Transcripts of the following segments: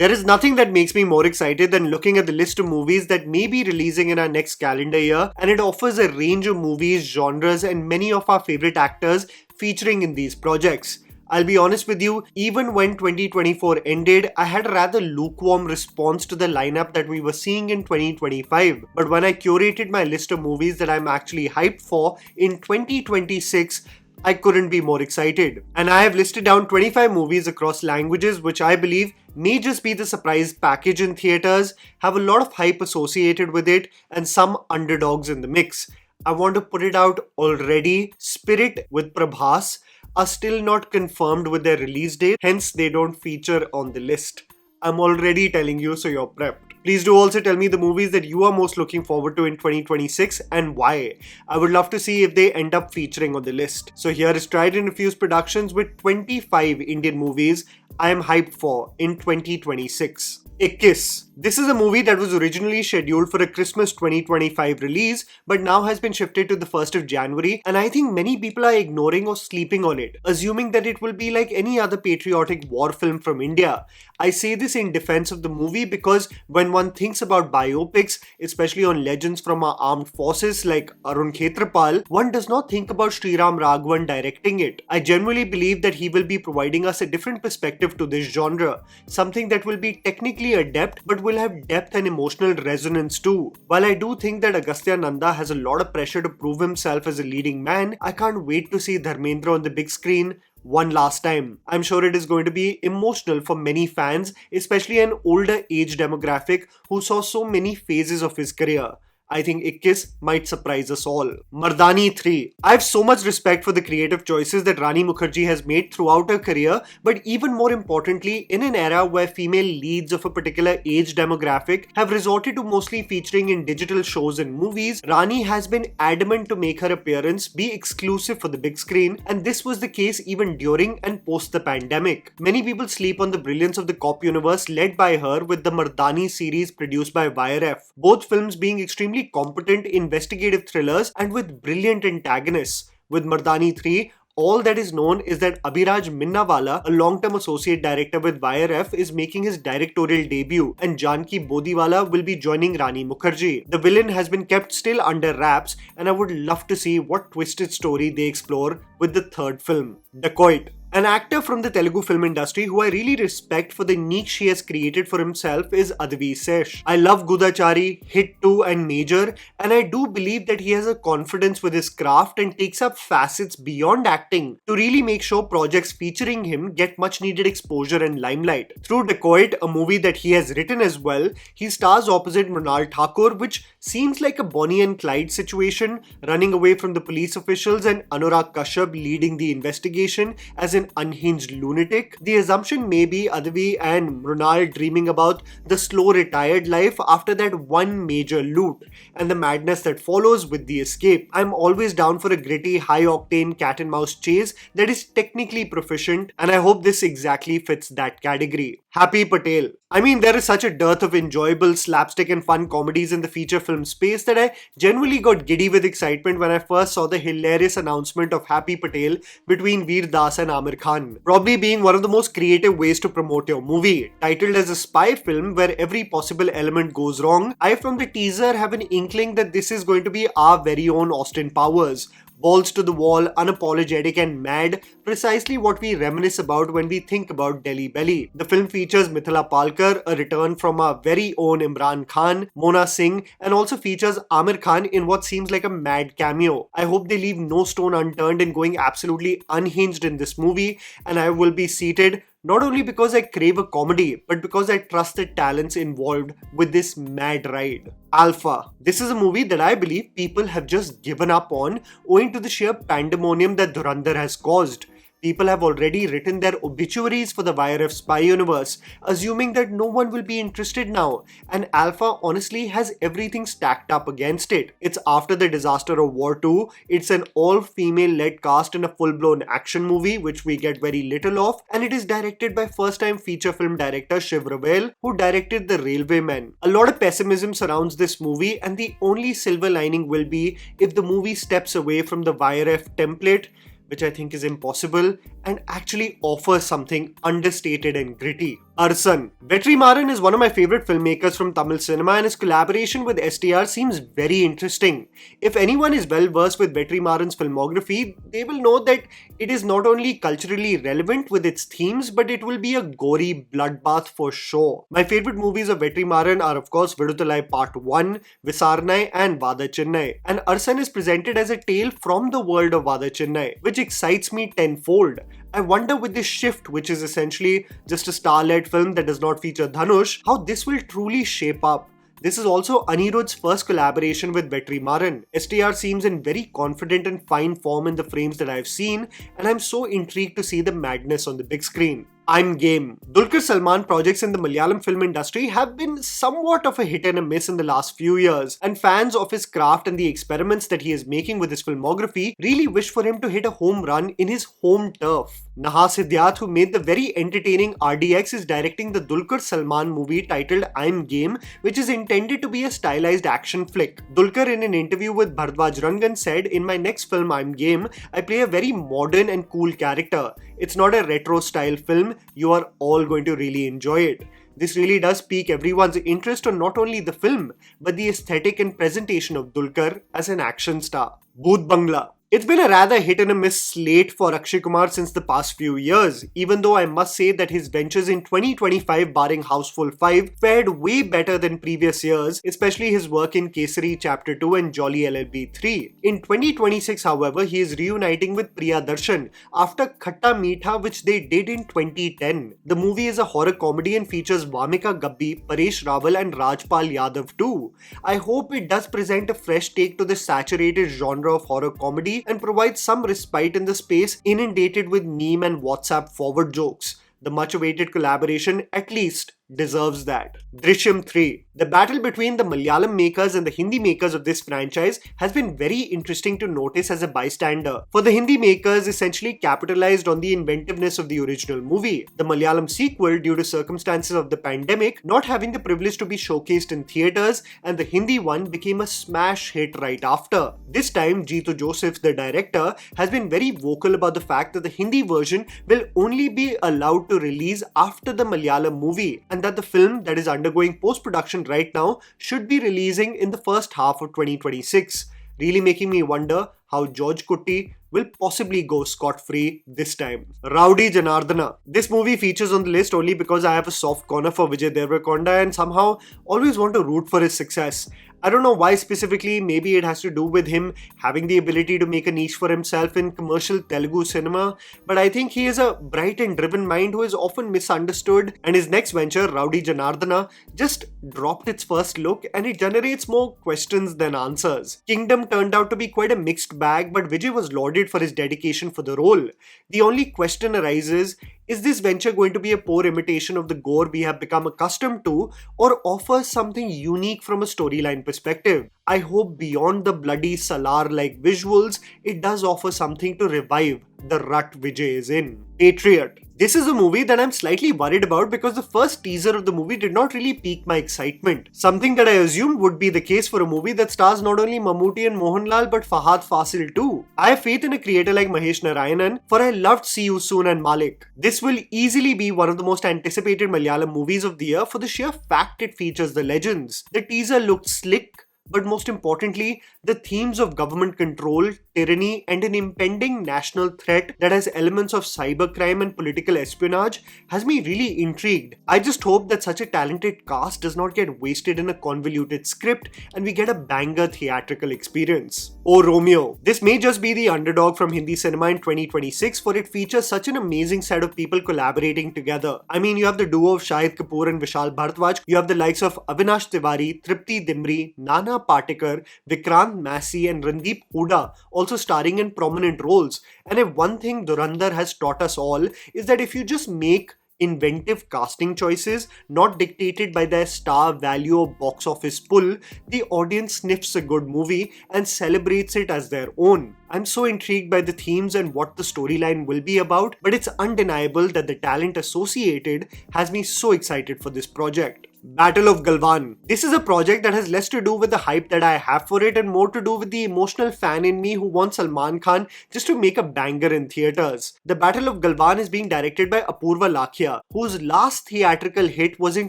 There is nothing that makes me more excited than looking at the list of movies that may be releasing in our next calendar year, and it offers a range of movies, genres, and many of our favorite actors featuring in these projects. I'll be honest with you, even when 2024 ended, I had a rather lukewarm response to the lineup that we were seeing in 2025. But when I curated my list of movies that I'm actually hyped for in 2026, I couldn't be more excited. And I have listed down 25 movies across languages which I believe may just be the surprise package in theatres, have a lot of hype associated with it, and some underdogs in the mix. I want to put it out already. Spirit with Prabhas are still not confirmed with their release date, hence they don't feature on the list. I'm already telling you, so you're prepped. Please do also tell me the movies that you are most looking forward to in 2026 and why. I would love to see if they end up featuring on the list. So here is Tried&Refused Productions with 25 Indian movies I am hyped for in 2026. Ikkis. This is a movie that was originally scheduled for a Christmas 2025 release, but now has been shifted to the 1st of January, and I think many people are ignoring or sleeping on it, assuming that it will be like any other patriotic war film from India. I say this in defense of the movie because when one thinks about biopics, especially on legends from our armed forces like Arun Khetrapal, one does not think about Sriram Raghavan directing it. I genuinely believe that he will be providing us a different perspective to this genre, something that will be technically adept but will have depth and emotional resonance too. While I do think that Agastya Nanda has a lot of pressure to prove himself as a leading man, I can't wait to see Dharmendra on the big screen one last time. I'm sure it is going to be emotional for many fans, especially an older age demographic who saw so many phases of his career. I think Ikkis might surprise us all. Mardaani 3. I have so much respect for the creative choices that Rani Mukherjee has made throughout her career, but even more importantly, in an era where female leads of a particular age demographic have resorted to mostly featuring in digital shows and movies, Rani has been adamant to make her appearance be exclusive for the big screen, and this was the case even during and post the pandemic. Many people sleep on the brilliance of the cop universe led by her with the Mardaani series produced by YRF, both films being extremely competent investigative thrillers and with brilliant antagonists. With Mardaani 3, all that is known is that Abhiraj Minnawala, a long-term associate director with YRF, is making his directorial debut, and Janki Bodiwala will be joining Rani Mukherjee. The villain has been kept still under wraps, and I would love to see what twisted story they explore with the third film. Dacoit. An actor from the Telugu film industry who I really respect for the niche he has created for himself is Advi Sesh. I love Gudachari, Hit 2 and Major, and I do believe that he has a confidence with his craft and takes up facets beyond acting to really make sure projects featuring him get much needed exposure and limelight. Through Dacoit, a movie that he has written as well, he stars opposite Mrunal Thakur, which seems like a Bonnie and Clyde situation, running away from the police officials and Anurag Kashyap leading the investigation as an unhinged lunatic. The assumption may be Advi and Mrunal dreaming about the slow retired life after that one major loot and the madness that follows with the escape. I'm always down for a gritty, high-octane cat and mouse chase that is technically proficient, and I hope this exactly fits that category. Happy Patel. I mean, there is such a dearth of enjoyable slapstick and fun comedies in the feature film space that I genuinely got giddy with excitement when I first saw the hilarious announcement of Happy Patel between Veer Das and Amir Khan, probably being one of the most creative ways to promote your movie. Titled as a spy film where every possible element goes wrong, I from the teaser have an inkling that this is going to be our very own Austin Powers. Balls to the wall, unapologetic and mad, precisely what we reminisce about when we think about Delhi Belly. The film features Mithila Palkar, a return from our very own Imran Khan, Mona Singh, and also features Amir Khan in what seems like a mad cameo. I hope they leave no stone unturned in going absolutely unhinged in this movie, and I will be seated not only because I crave a comedy, but because I trust the talents involved with this mad ride. Alpha. This is a movie that I believe people have just given up on owing to the sheer pandemonium that Dhurandhar has caused. People have already written their obituaries for the YRF spy universe, assuming that no one will be interested now, and Alpha honestly has everything stacked up against it. It's after the disaster of War 2, it's an all-female led cast in a full-blown action movie, which we get very little of, and it is directed by first-time feature film director Shiv Ravel, who directed The Railwaymen. A lot of pessimism surrounds this movie, and the only silver lining will be if the movie steps away from the YRF template, which I think is impossible, and actually offers something understated and gritty. Arasan. Vetrimaran is one of my favorite filmmakers from Tamil cinema, and his collaboration with STR seems very interesting. If anyone is well versed with Vetrimaran's filmography, they will know that it is not only culturally relevant with its themes, but it will be a gory bloodbath for sure. My favorite movies of Vetrimaran are of course Viduthalai Part 1, Visarnai and Vada Chennai, and Arasan is presented as a tale from the world of Vada Chennai, which excites me tenfold. I wonder with this shift, which is essentially just a star-led film that does not feature Dhanush, how this will truly shape up. This is also Anirudh's first collaboration with Vetrimaran. STR seems in very confident and fine form in the frames that I've seen, and I'm so intrigued to see the madness on the big screen. I'm Game. Dulquer Salmaan projects in the Malayalam film industry have been somewhat of a hit and a miss in the last few years, and fans of his craft and the experiments that he is making with his filmography really wish for him to hit a home run in his home turf. Naha Siddharth, who made the very entertaining RDX, is directing the Dulquer Salmaan movie titled I'm Game, which is intended to be a stylized action flick. Dulquer, in an interview with Bhardwaj Rangan, said, "In my next film I'm Game, I play a very modern and cool character. It's not a retro style film. You are all going to really enjoy it." This really does pique everyone's interest on not only the film, but the aesthetic and presentation of Dulquer as an action star. Bhoot Bangla. It's been a rather hit and a miss slate for Akshay Kumar since the past few years, even though I must say that his ventures in 2025 barring Houseful 5 fared way better than previous years, especially his work in Kesari Chapter 2 and Jolly LLB 3. In 2026, however, he is reuniting with Priya Darshan after Khatta Meetha, which they did in 2010. The movie is a horror comedy and features Vamika Gabbi, Paresh Rawal and Rajpal Yadav too. I hope it does present a fresh take to the saturated genre of horror comedy and provide some respite in the space inundated with meme and WhatsApp forward jokes. The much-awaited collaboration at least deserves that. Drishyam 3. The battle between the Malayalam makers and the Hindi makers of this franchise has been very interesting to notice as a bystander. For the Hindi makers essentially capitalized on the inventiveness of the original movie. The Malayalam sequel, due to circumstances of the pandemic, not having the privilege to be showcased in theatres, and the Hindi one became a smash hit right after. This time, Jeetu Joseph, the director, has been very vocal about the fact that the Hindi version will only be allowed to release after the Malayalam movie, and that the film that is undergoing post-production right now should be releasing in the first half of 2026. Really making me wonder how George Kutti will possibly go scot-free this time. Rowdy Janardana. This movie features on the list only because I have a soft corner for Vijay Deverakonda and somehow always want to root for his success. I don't know why specifically, maybe it has to do with him having the ability to make a niche for himself in commercial Telugu cinema, but I think he is a bright and driven mind who is often misunderstood, and his next venture, Rowdy Janardana, just dropped its first look and it generates more questions than answers. Kingdom turned out to be quite a mixed bag, but Vijay was lauded for his dedication for the role. The only question arises, is this venture going to be a poor imitation of the gore we have become accustomed to, or offer something unique from a storyline perspective? I hope beyond the bloody Salar-like visuals, it does offer something to revive the rut Vijay is in. Patriot. This is a movie that I'm slightly worried about because the first teaser of the movie did not really pique my excitement. Something that I assumed would be the case for a movie that stars not only Mammootty and Mohanlal but Fahad Fasil too. I have faith in a creator like Mahesh Narayanan, for I loved See You Soon and Malik. This will easily be one of the most anticipated Malayalam movies of the year for the sheer fact it features the legends. The teaser looked slick, but most importantly, the themes of government control, tyranny, and an impending national threat that has elements of cybercrime and political espionage has me really intrigued. I just hope that such a talented cast does not get wasted in a convoluted script and we get a banger theatrical experience. O Romeo. This may just be the underdog from Hindi cinema in 2026, for it features such an amazing set of people collaborating together. I mean, you have the duo of Shahid Kapoor and Vishal Bharadwaj, you have the likes of Avinash Tiwari, Tripti Dimri, Nana Patekar, Vikrant Massey and Randeep Hooda also starring in prominent roles. And if one thing Dhurandhar has taught us all is that if you just make inventive casting choices, not dictated by their star value or box office pull, the audience sniffs a good movie and celebrates it as their own. I'm so intrigued by the themes and what the storyline will be about, but it's undeniable that the talent associated has me so excited for this project. Battle of Galwan. This is a project that has less to do with the hype that I have for it and more to do with the emotional fan in me who wants Salman Khan just to make a banger in theatres. The Battle of Galwan is being directed by Apurva Lakhia, whose last theatrical hit was in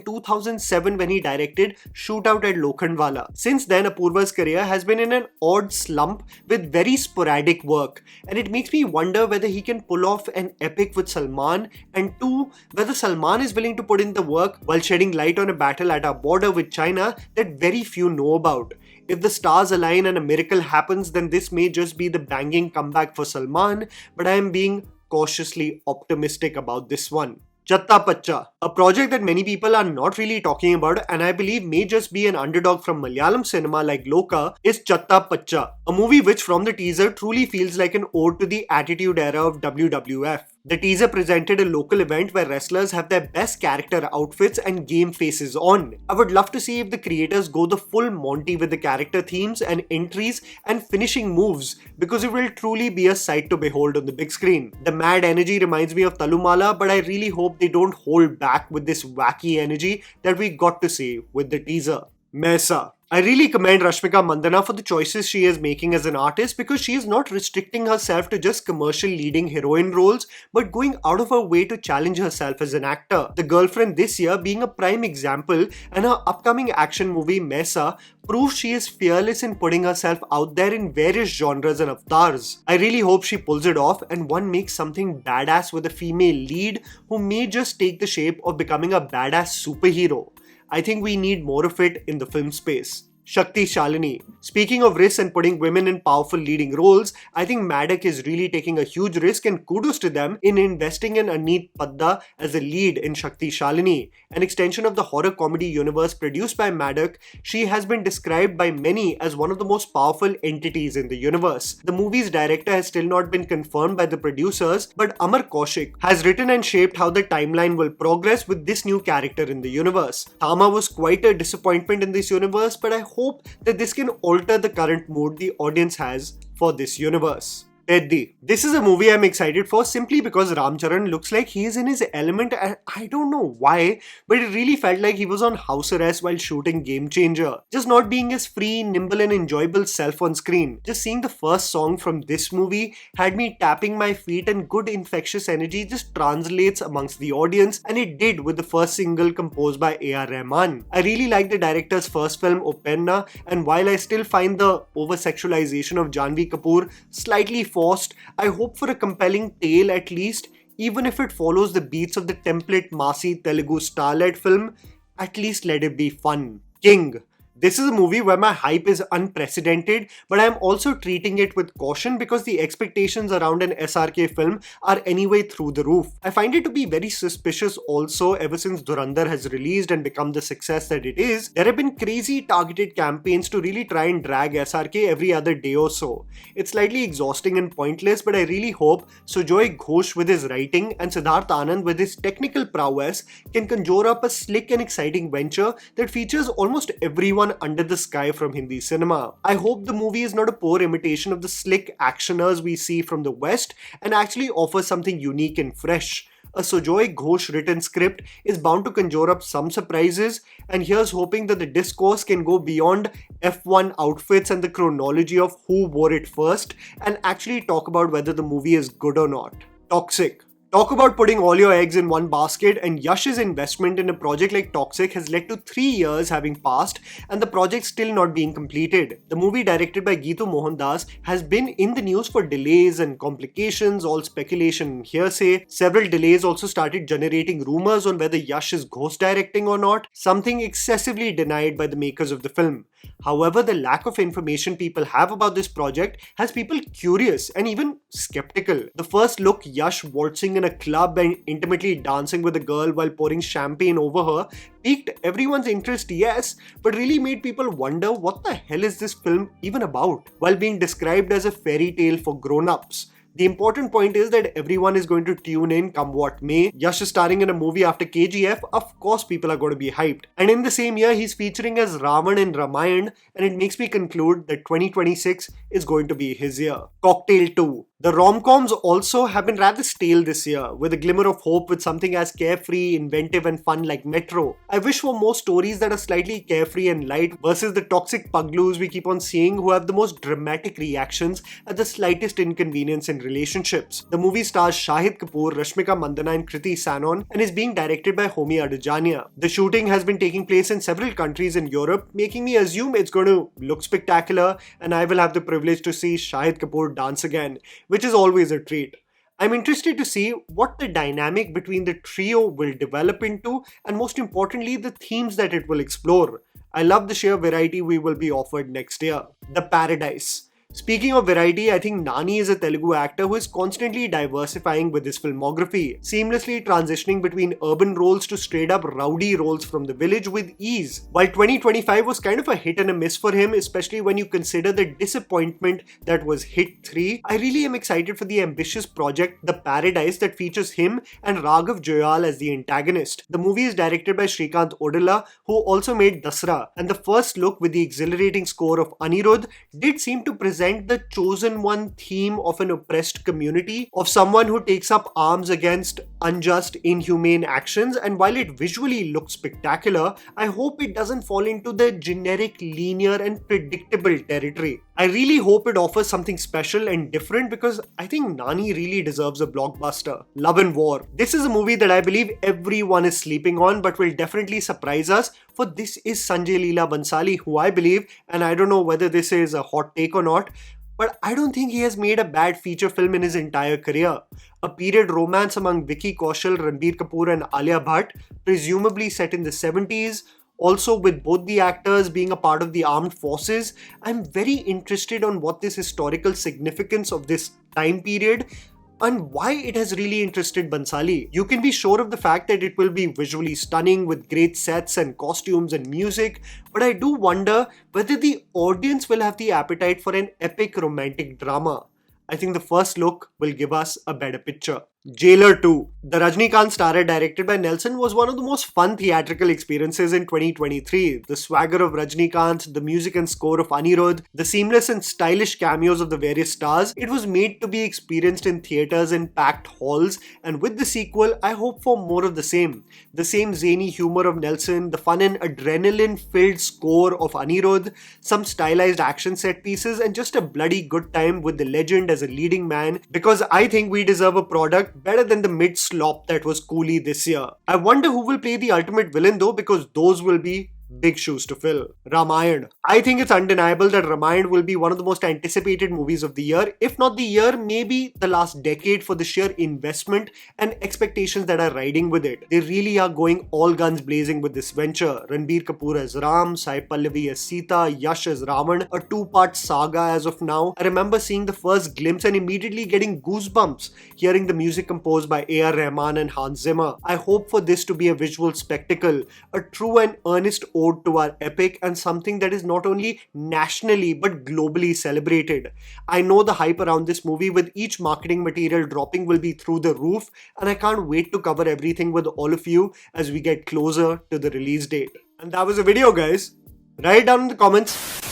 2007 when he directed Shootout at Lokhandwala. Since then, Apurva's career has been in an odd slump with very sporadic work, and it makes me wonder whether he can pull off an epic with Salman, and two, whether Salman is willing to put in the work while shedding light on a battle at our border with China that very few know about. If the stars align and a miracle happens, then this may just be the banging comeback for Salman, but I am being cautiously optimistic about this one. Chattha Pacha, a project that many people are not really talking about and I believe may just be an underdog from Malayalam cinema like Loka, is Chattha Pacha, a movie which from the teaser truly feels like an ode to the Attitude Era of WWF. The teaser presented a local event where wrestlers have their best character outfits and game faces on. I would love to see if the creators go the full Monty with the character themes and entries and finishing moves, because it will truly be a sight to behold on the big screen. The mad energy reminds me of Talumala, but I really hope they don't hold back with this wacky energy that we got to see with the teaser. Mysaa. I really commend Rashmika Mandanna for the choices she is making as an artist, because she is not restricting herself to just commercial leading heroine roles but going out of her way to challenge herself as an actor. The Girlfriend this year being a prime example, and her upcoming action movie Mysaa proves she is fearless in putting herself out there in various genres and avatars. I really hope she pulls it off and one makes something badass with a female lead who may just take the shape of becoming a badass superhero. I think we need more of it in the film space. Shakti Shalini. Speaking of risks and putting women in powerful leading roles, I think Maddock is really taking a huge risk, and kudos to them in investing in Aneet Padda as a lead in Shakti Shalini. An extension of the horror comedy universe produced by Maddock, she has been described by many as one of the most powerful entities in the universe. The movie's director has still not been confirmed by the producers, but Amar Kaushik has written and shaped how the timeline will progress with this new character in the universe. Thama was quite a disappointment in this universe, but I hope that this can alter the current mood the audience has for this universe. Peddi. This is a movie I'm excited for simply because Ram Charan looks like he is in his element, and I don't know why, but it really felt like he was on house arrest while shooting Game Changer. Just not being his free, nimble and enjoyable self on screen. Just seeing the first song from this movie had me tapping my feet, and good infectious energy just translates amongst the audience, and it did with the first single composed by A.R. Rahman. I really like the director's first film Upenna, and while I still find the over-sexualization of Janhvi Kapoor slightly forced, I hope for a compelling tale at least, even if it follows the beats of the template Masi Telugu starlet film. At least let it be fun. King. This is a movie where my hype is unprecedented, but I am also treating it with caution because the expectations around an SRK film are anyway through the roof. I find it to be very suspicious also ever since Dhurandhar has released and become the success that it is. There have been crazy targeted campaigns to really try and drag SRK every other day or so. It's slightly exhausting and pointless, but I really hope Sujoy Ghosh with his writing and Siddharth Anand with his technical prowess can conjure up a slick and exciting venture that features almost everyone under the sky from Hindi cinema. I hope the movie is not a poor imitation of the slick actioners we see from the West and actually offers something unique and fresh. A Sujoy Ghosh written script is bound to conjure up some surprises, and here's hoping that the discourse can go beyond F1 outfits and the chronology of who wore it first and actually talk about whether the movie is good or not. Toxic. Talk about putting all your eggs in one basket, and Yash's investment in a project like Toxic has led to 3 years having passed and the project still not being completed. The movie, directed by Geetu Mohandas, has been in the news for delays and complications, all speculation and hearsay. Several delays also started generating rumors on whether Yash is ghost directing or not, something excessively denied by the makers of the film. However, the lack of information people have about this project has people curious and even skeptical. The first look, Yash waltzing in a club and intimately dancing with a girl while pouring champagne over her, piqued everyone's interest, yes, but really made people wonder what the hell is this film even about, while being described as a fairy tale for grown-ups. The important point is that everyone is going to tune in come what may. Yash is starring in a movie after KGF, of course people are going to be hyped. And in the same year, he's featuring as Ravan in Ramayan, and it makes me conclude that 2026 is going to be his year. Cocktail 2. The rom-coms also have been rather stale this year, with a glimmer of hope with something as carefree, inventive and fun like Metro. I wish for more stories that are slightly carefree and light versus the toxic pugloos we keep on seeing who have the most dramatic reactions at the slightest inconvenience in relationships. The movie stars Shahid Kapoor, Rashmika Mandanna and Kriti Sanon and is being directed by Homi Adajania. The shooting has been taking place in several countries in Europe, making me assume it's going to look spectacular and I will have the privilege to see Shahid Kapoor dance again, which is always a treat. I'm interested to see what the dynamic between the trio will develop into and most importantly the themes that it will explore. I love the sheer variety we will be offered next year. The Paradise. Speaking of variety, I think Nani is a Telugu actor who is constantly diversifying with his filmography, seamlessly transitioning between urban roles to straight up rowdy roles from the village with ease. While 2025 was kind of a hit and a miss for him, especially when you consider the disappointment that was Hit 3, I really am excited for the ambitious project The Paradise that features him and Raghav Joyal as the antagonist. The movie is directed by Srikanth Odella, who also made Dasra, and the first look with the exhilarating score of Anirudh did seem to present the chosen one theme of an oppressed community, of someone who takes up arms against unjust, inhumane actions, and while it visually looks spectacular, I hope it doesn't fall into the generic, linear and predictable territory. I really hope it offers something special and different because I think Nani really deserves a blockbuster. Love and War. This is a movie that I believe everyone is sleeping on but will definitely surprise us, for this is Sanjay Leela Bhansali, who I believe, and I don't know whether this is a hot take or not, but I don't think he has made a bad feature film in his entire career. A period romance among Vicky Kaushal, Ranbir Kapoor and Alia Bhatt, presumably set in the 70s, also with both the actors being a part of the armed forces. I'm very interested on what this historical significance of this time period and why it has really interested Bhansali. You can be sure of the fact that it will be visually stunning with great sets and costumes and music, but I do wonder whether the audience will have the appetite for an epic romantic drama. I think the first look will give us a better picture. Jailer 2. The Rajinikanth starrer directed by Nelson was one of the most fun theatrical experiences in 2023. The swagger of Rajinikanth, the music and score of Anirudh, the seamless and stylish cameos of the various stars, it was made to be experienced in theatres in packed halls, and with the sequel, I hope for more of the same. The same zany humor of Nelson, the fun and adrenaline-filled score of Anirudh, some stylized action set pieces, and just a bloody good time with the legend as a leading man, because I think we deserve a product better than the mid-slop that was Coolie this year. I wonder who will play the ultimate villain though, because those will be big shoes to fill. Ramayan. I think it's undeniable that Ramayan will be one of the most anticipated movies of the year, if not the year, maybe the last decade, for the sheer investment and expectations that are riding with it. They really are going all guns blazing with this venture. Ranbir Kapoor as Ram, Sai Pallavi as Sita, Yash as Ravan, a two-part saga as of now. I remember seeing the first glimpse and immediately getting goosebumps hearing the music composed by A.R. Rahman and Hans Zimmer. I hope for this to be a visual spectacle, a true and earnest ode to our epic, and something that is not only nationally but globally celebrated. I know the hype around this movie with each marketing material dropping will be through the roof, and I can't wait to cover everything with all of you as we get closer to the release date. And that was the video, guys. Write down in the comments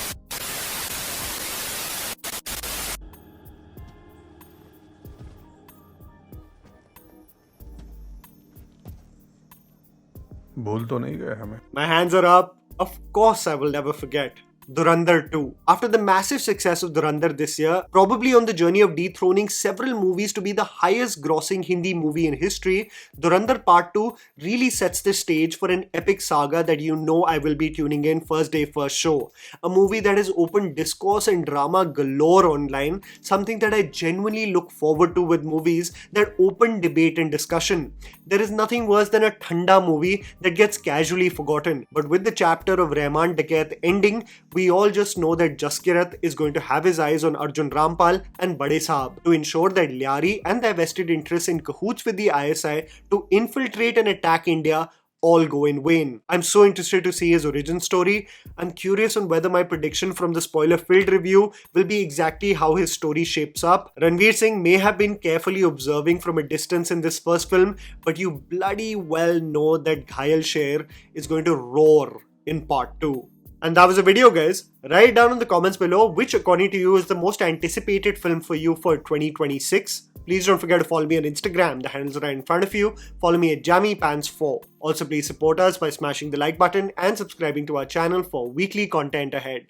भूल तो नहीं गए हमें. My hands are up. Of course I will never forget. Dhurandhar 2. After the massive success of Dhurandhar this year, probably on the journey of dethroning several movies to be the highest grossing Hindi movie in history, Dhurandhar Part 2 really sets the stage for an epic saga that you know I will be tuning in first day, first show. A movie that has opened discourse and drama galore online, something that I genuinely look forward to with movies that open debate and discussion. There is nothing worse than a Thanda movie that gets casually forgotten, but with the chapter of Ramayana Dacoit ending, we all just know that Jaskirat is going to have his eyes on Arjun Rampal and Bade Saab to ensure that Lyari and their vested interests in cahoots with the ISI to infiltrate and attack India all go in vain. I'm so interested to see his origin story. I'm curious on whether my prediction from the spoiler-filled review will be exactly how his story shapes up. Ranveer Singh may have been carefully observing from a distance in this first film, but you bloody well know that Ghayal Sher is going to roar in part 2. And that was the video, guys. Write down in the comments below which, according to you, is the most anticipated film for you for 2026. Please don't forget to follow me on Instagram. The handles are right in front of you. Follow me at JammyPants4. Also, please support us by smashing the like button and subscribing to our channel for weekly content ahead.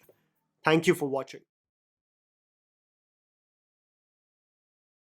Thank you for watching.